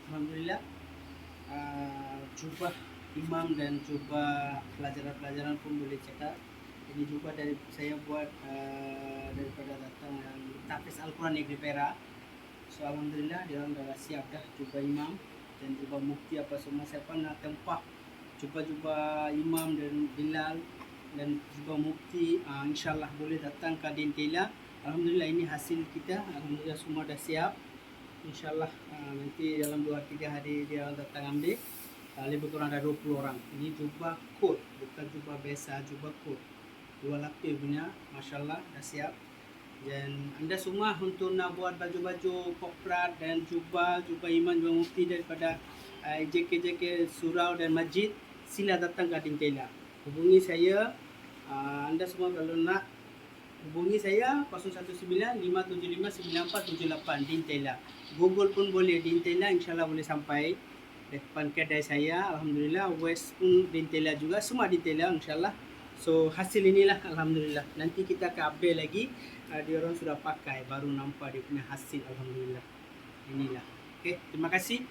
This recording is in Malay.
Alhamdulillah, jubah imam dan jubah pelajaran-pelajaran pun boleh cakap. Ini jubah dari saya buat daripada datang Tahfiz Al-Quran Negeri Perak. So alhamdulillah dia orang dah siap dah jubah imam dan jubah mufti apa semua. Saya pernah tempah jubah-jubah imam dan Bilal dan jubah mufti. InsyaAllah boleh datang ke Din Tela. Alhamdulillah ini hasil kita. Alhamdulillah semua dah siap. InsyaAllah nanti dalam 2-3 hari dia datang ambil. Lebih kurang ada 20 orang. Ini jubah kot, bukan jubah biasa, jubah kot. 2 lapis punya, Masya Allah dah siap. Dan anda semua untuk nak buat baju-baju kokrat dan jubah imam, jubah mufti daripada JK surau dan masjid, sila datang ke Din Tela. Hubungi saya. Anda semua kalau nak hubungi saya 019-575-9478 Din Tela. Google pun boleh Din Tela, insyaAllah boleh sampai depan kedai saya. Alhamdulillah, West pun Din Tela juga, semua Din Tela insyaAllah. So hasil inilah Alhamdulillah. Nanti kita akan update lagi. Dia orang sudah pakai, baru nampak dia punya hasil. Alhamdulillah. Inilah. Okay, terima kasih.